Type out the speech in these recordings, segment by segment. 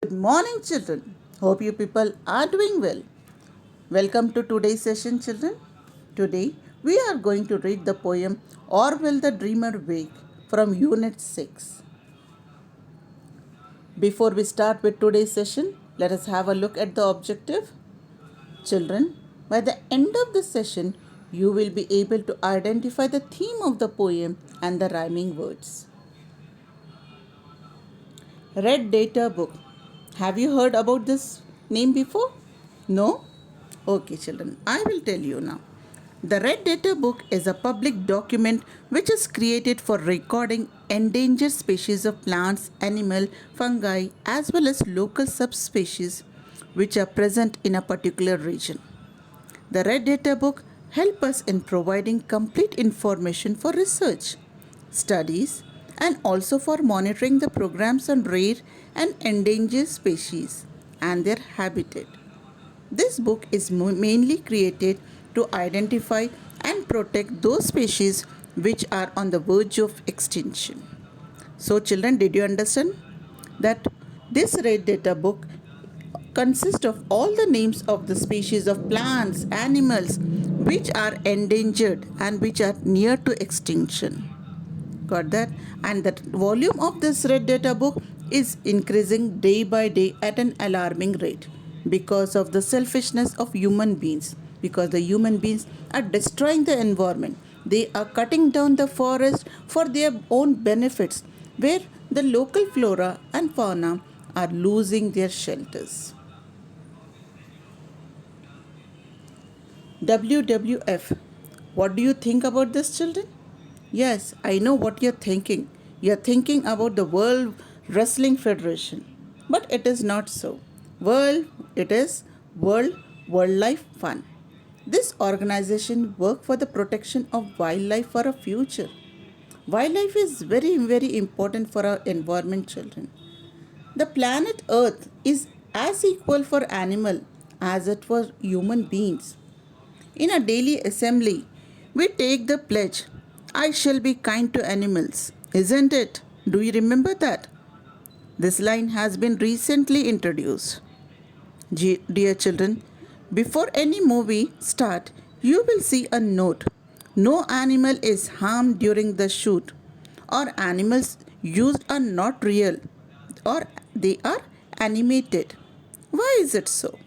Good morning, children. Hope you people are doing well. Welcome to today's session, children. Today, we are going to read the poem Orwell the Dreamer Wake from Unit 6. Before we start with today's session, let us have a look at the objective. Children, by the end of the session, you will be able to identify the theme of the poem and the rhyming words. Red Data Book. Have you heard about this name before? No? Okay, children, I will tell you now. The Red Data Book is a public document which is created for recording endangered species of plants, animal, fungi, as well as local subspecies which are present in a particular region. The Red Data Book helps us in providing complete information for research, studies, and also for monitoring the programs on rare and endangered species and their habitat. This book is mainly created to identify and protect those species which are on the verge of extinction. So, children, did you understand that this Red Data Book consists of all the names of the species of plants, animals which are endangered and which are near to extinction? Got that? And the volume of this Red Data Book is increasing day by day at an alarming rate because of the selfishness of human beings. Because the human beings are destroying the environment, they are cutting down the forest for their own benefits, where the local flora and fauna are losing their shelters. WWF. What do you think about this, children? Yes, I know what you're thinking. You're thinking about the World Wrestling Federation. But it is not so. It is World Wildlife Fund. This organization works for the protection of wildlife for a future. Wildlife is very, very important for our environment, children. The planet Earth is as equal for animal as it for human beings. In a daily assembly, we take the pledge, I shall be kind to animals, isn't it? Do you remember that? This line has been recently introduced. Dear children, before any movie start, you will see a note. No animal is harmed during the shoot, or animals used are not real, or they are animated. Why is it so?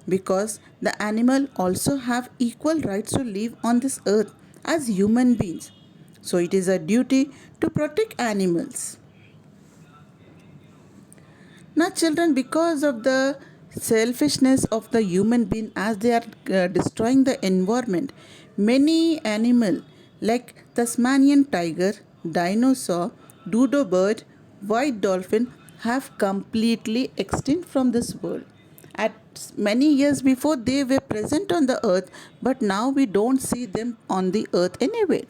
Because the animal also have equal rights to live on this earth as human beings. So it is a duty to protect animals. Now, children, because of the selfishness of the human being as they are destroying the environment, many animal like Tasmanian tiger, dinosaur, dodo bird, white dolphin have completely extinct from this world. At many years before they were present on the earth, but now we don't see them on the earth anyway.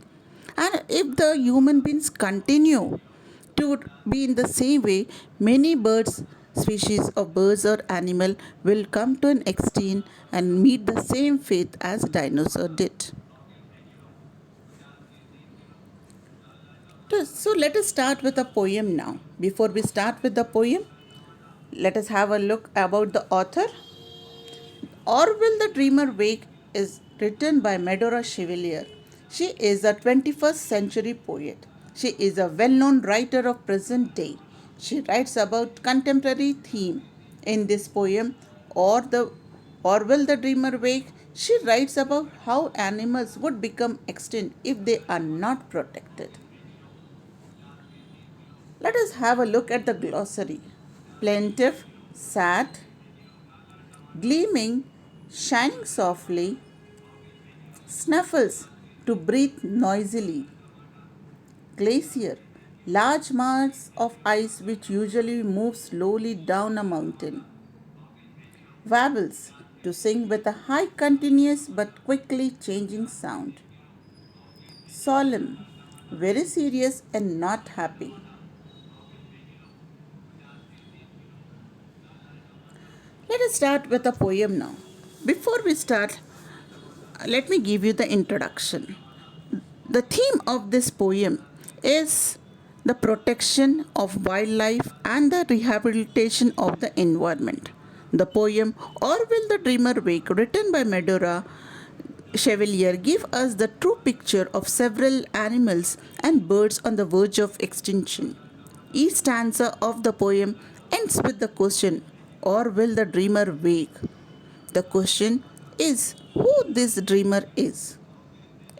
And if the human beings continue to be in the same way, many birds, species of birds or animal will come to an extinct and meet the same fate as dinosaur did. So let us start with a poem now. Before we start with the poem, let us have a look about the author. Orwell the Dreamer Wake is written by Medora Chevalier. She is a 21st century poet. She is a well-known writer of present day. She writes about contemporary theme. In this poem, Orwell the Dreamer Wake, she writes about how animals would become extinct if they are not protected. Let us have a look at the glossary. Plaintive, sad, gleaming, shining softly, snuffles to breathe noisily, glacier, large mass of ice which usually moves slowly down a mountain, wabbles, to sing with a high continuous but quickly changing sound, solemn, very serious and not happy. Let us start with a poem now. Before we start, let me give you the introduction. The theme of this poem is the protection of wildlife, and the rehabilitation of the environment. The poem Or Will the Dreamer Wake, written by Medora Chevalier, give us the true picture of several animals and birds on the verge of extinction. Each stanza of the poem ends with the question, Or will the dreamer wake? The question is who this dreamer is.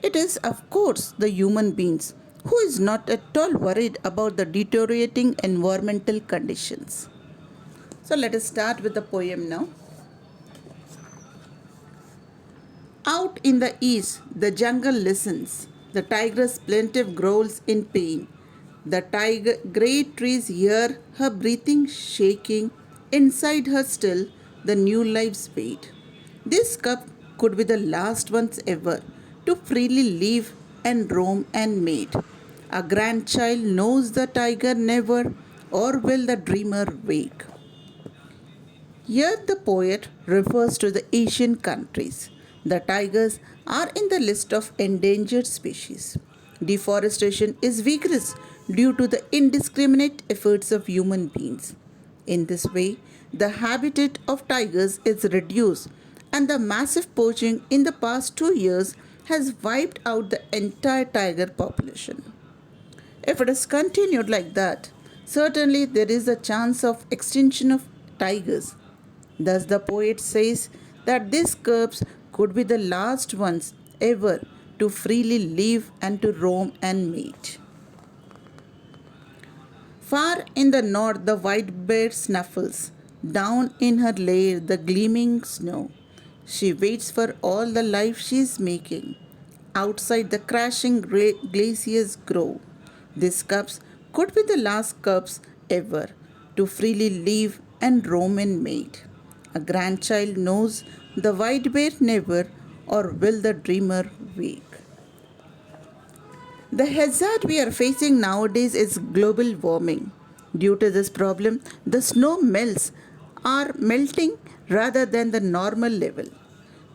It is, of course, the human beings who is not at all worried about the deteriorating environmental conditions. So let us start with the poem now. Out in the east, the jungle listens. The tigress plaintive growls in pain. The tiger, great trees hear her breathing shaking. Inside her still, the new lives wait. This cup could be the last ones ever to freely live and roam and mate. A grandchild knows the tiger never, or will the dreamer wake? Here, the poet refers to the Asian countries. The tigers are in the list of endangered species. Deforestation is vigorous due to the indiscriminate efforts of human beings. In this way, the habitat of tigers is reduced, and the massive poaching in the past 2 years has wiped out the entire tiger population. If it is continued like that, certainly there is a chance of extinction of tigers. Thus, the poet says that these cubs could be the last ones ever to freely live and to roam and mate. Far in the north, the white bear snuffles. Down in her lair, the gleaming snow. She waits for all the life she is making. Outside, the crashing glaciers grow. These cubs could be the last cubs ever to freely live and roam and mate. A grandchild knows the white bear never, or will the dreamer wake? The hazard we are facing nowadays is global warming. Due to this problem, the snow melts are melting rather than the normal level.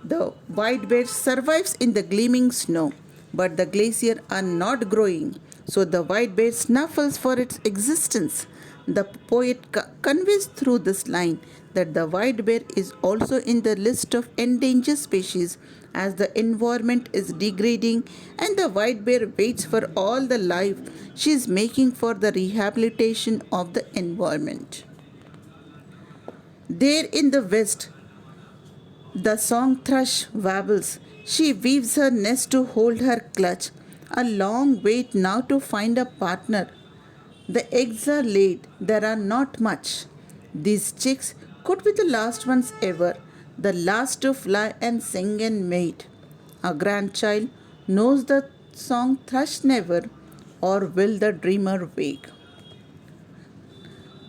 The white bear survives in the gleaming snow, but the glaciers are not growing, so the white bear snuffles for its existence. The poet conveys through this line that the white bear is also in the list of endangered species as the environment is degrading and the white bear waits for all the life she is making for the rehabilitation of the environment. There in the west, the song thrush warbles. She weaves her nest to hold her clutch. A long wait now to find a partner. The eggs are laid, there are not much. These chicks could be the last ones ever, the last to fly and sing and mate. A grandchild knows the song thrush never, or will the dreamer wake?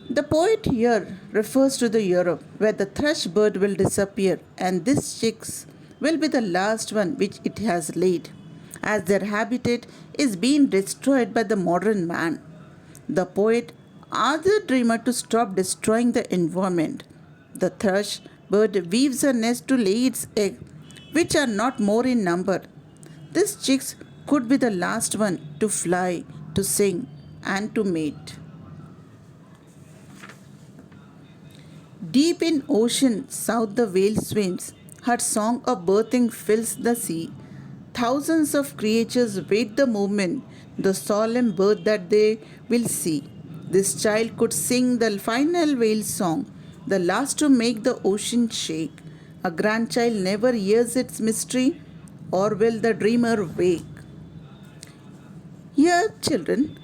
The poet here refers to the Europe where the thrush bird will disappear and these chicks will be the last one which it has laid, as their habitat is being destroyed by the modern man. The poet asks the dreamer to stop destroying the environment. The thrush bird weaves a nest to lay its eggs, which are not more in number. These chicks could be the last one to fly, to sing, and to mate. Deep in ocean, south the whale swims. Her song of birthing fills the sea. Thousands of creatures wait the moment, the solemn birth that they will see. This child could sing the final whale song, the last to make the ocean shake. A grandchild never hears its mystery, or will the dreamer wake? Here, children,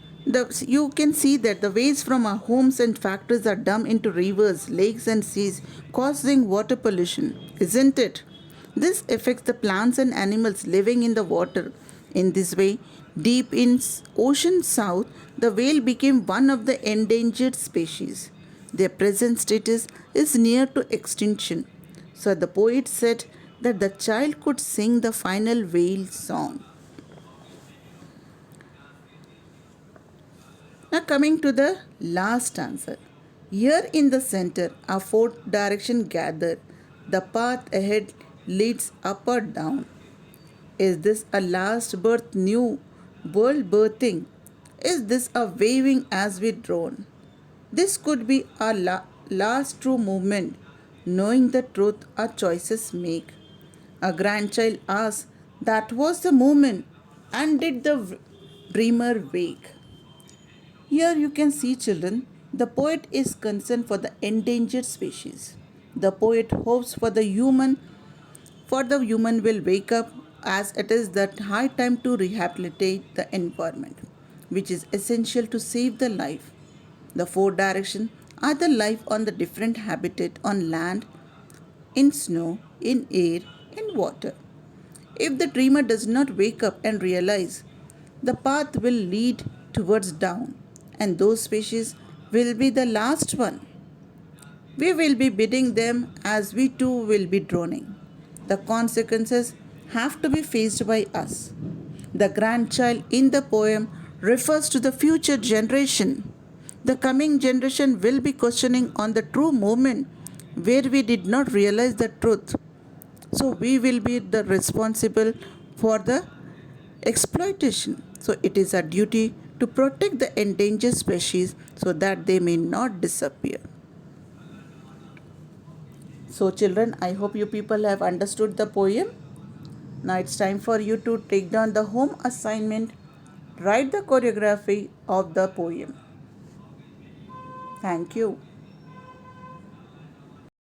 you can see that the waste from our homes and factories are dumped into rivers, lakes, and seas, causing water pollution, isn't it? This affects the plants and animals living in the water. In this way, deep in ocean south, the whale became one of the endangered species. Their present status is near to extinction. So the poet said that the child could sing the final whale song. Now coming to the last answer. Here in the center are four directions gathered. The path ahead leads up or down. Is this a last birth new world birthing? Is this a waving as we drone? This could be our last true movement, knowing the truth our choices make. A grandchild asks, that was the moment, and did the dreamer wake? Here you can see, children, the poet is concerned for the endangered species. The poet hopes for the human will wake up, as it is the high time to rehabilitate the environment, which is essential to save the life. The four directions are the life on the different habitat on land, in snow, in air, in water. If the dreamer does not wake up and realize, the path will lead towards down, and those species will be the last one. We will be bidding them as we too will be droning. The consequences have to be faced by us. The grandchild in the poem refers to the future generation. The coming generation will be questioning on the true moment where we did not realize the truth. So we will be the responsible for the exploitation. So it is our duty to protect the endangered species so that they may not disappear. So children, I hope you people have understood the poem. Now it's time for you to take down the home assignment. Write the choreography of the poem. Thank you.